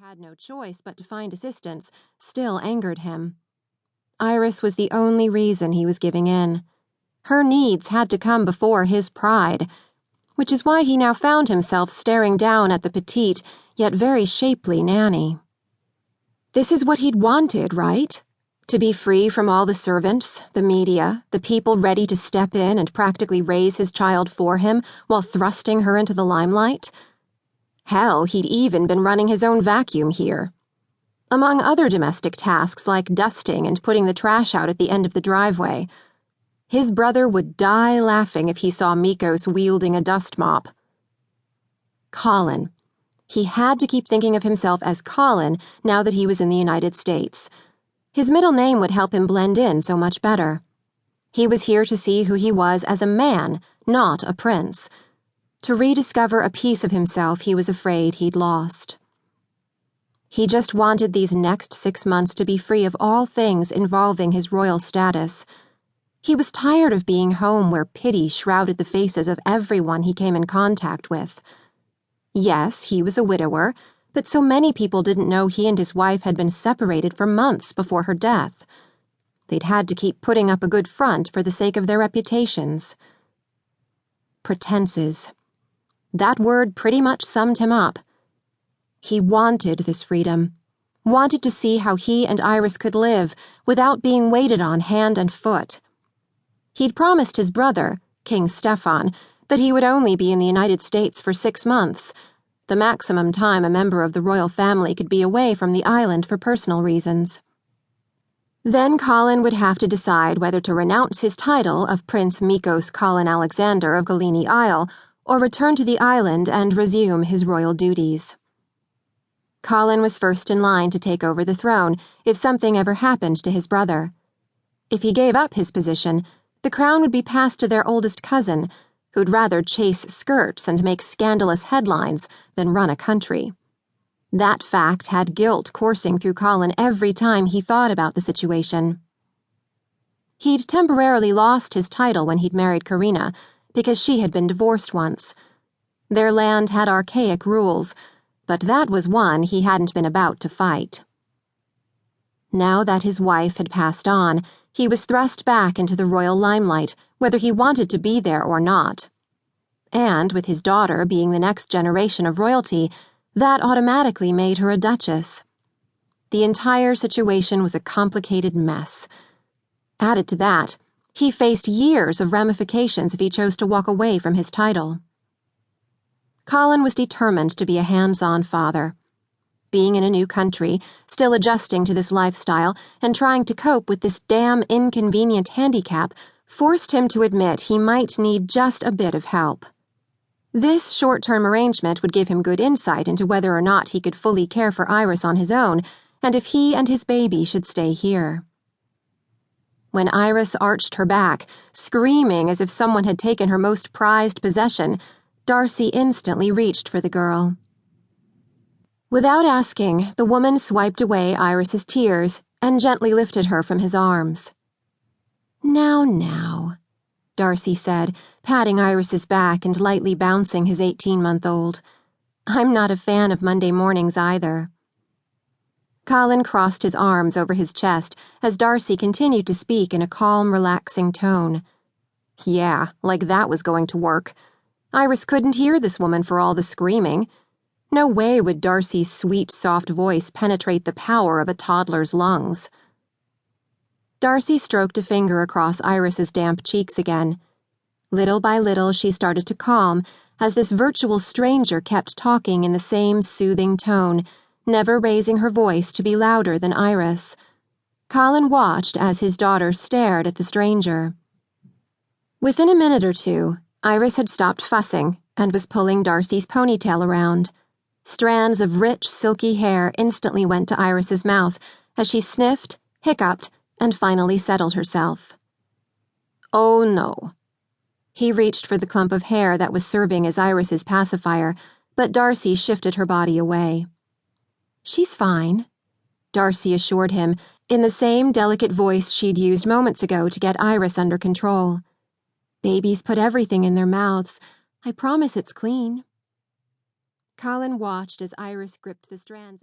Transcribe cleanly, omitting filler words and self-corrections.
had no choice but to find assistance, still angered him. Iris was the only reason he was giving in. Her needs had to come before his pride, which is why he now found himself staring down at the petite, yet very shapely nanny. This is what he'd wanted, right? To be free from all the servants, the media, the people ready to step in and practically raise his child for him while thrusting her into the limelight. Hell, he'd even been running his own vacuum here. Among other domestic tasks like dusting and putting the trash out at the end of the driveway. His brother would die laughing if he saw Mikos wielding a dust mop. Colin. He had to keep thinking of himself as Colin now that he was in the United States. His middle name would help him blend in so much better. He was here to see who he was as a man, not a prince. To rediscover a piece of himself he was afraid he'd lost. He just wanted these next 6 months to be free of all things involving his royal status. He was tired of being home where pity shrouded the faces of everyone he came in contact with. Yes, he was a widower, but so many people didn't know he and his wife had been separated for months before her death. They'd had to keep putting up a good front for the sake of their reputations. Pretenses. That word pretty much summed him up. He wanted this freedom, wanted to see how he and Iris could live without being waited on hand and foot. He'd promised his brother, King Stefan, that he would only be in the United States for 6 months, the maximum time a member of the royal family could be away from the island for personal reasons. Then Colin would have to decide whether to renounce his title of Prince Mikos Colin Alexander of Galini Isle or return to the island and resume his royal duties. Colin was first in line to take over the throne if something ever happened to his brother. If he gave up his position, the crown would be passed to their oldest cousin, who'd rather chase skirts and make scandalous headlines than run a country. That fact had guilt coursing through Colin every time he thought about the situation. He'd temporarily lost his title when he'd married Karina, because she had been divorced once. Their land had archaic rules, but that was one he hadn't been about to fight. Now that his wife had passed on, he was thrust back into the royal limelight, whether he wanted to be there or not. And with his daughter being the next generation of royalty, that automatically made her a duchess. The entire situation was a complicated mess. Added to that, he faced years of ramifications if he chose to walk away from his title. Colin was determined to be a hands-on father. Being in a new country, still adjusting to this lifestyle, and trying to cope with this damn inconvenient handicap forced him to admit he might need just a bit of help. This short-term arrangement would give him good insight into whether or not he could fully care for Iris on his own, and if he and his baby should stay here. When Iris arched her back, screaming as if someone had taken her most prized possession, Darcy instantly reached for the girl. Without asking, the woman swiped away Iris's tears and gently lifted her from his arms. Now, Darcy said, patting Iris's back and lightly bouncing his 18-month-old. I'm not a fan of Monday mornings either. Colin crossed his arms over his chest as Darcy continued to speak in a calm, relaxing tone. Yeah, like that was going to work. Iris couldn't hear this woman for all the screaming. No way would Darcy's sweet, soft voice penetrate the power of a toddler's lungs. Darcy stroked a finger across Iris's damp cheeks again. Little by little she started to calm as this virtual stranger kept talking in the same soothing tone, never raising her voice to be louder than Iris. Colin watched as his daughter stared at the stranger. Within a minute or two, Iris had stopped fussing and was pulling Darcy's ponytail around. Strands of rich, silky hair instantly went to Iris's mouth as she sniffed, hiccuped, and finally settled herself. Oh no. He reached for the clump of hair that was serving as Iris's pacifier, but Darcy shifted her body away. She's fine, Darcy assured him, in the same delicate voice she'd used moments ago to get Iris under control. Babies put everything in their mouths. I promise it's clean. Colin watched as Iris gripped the strands and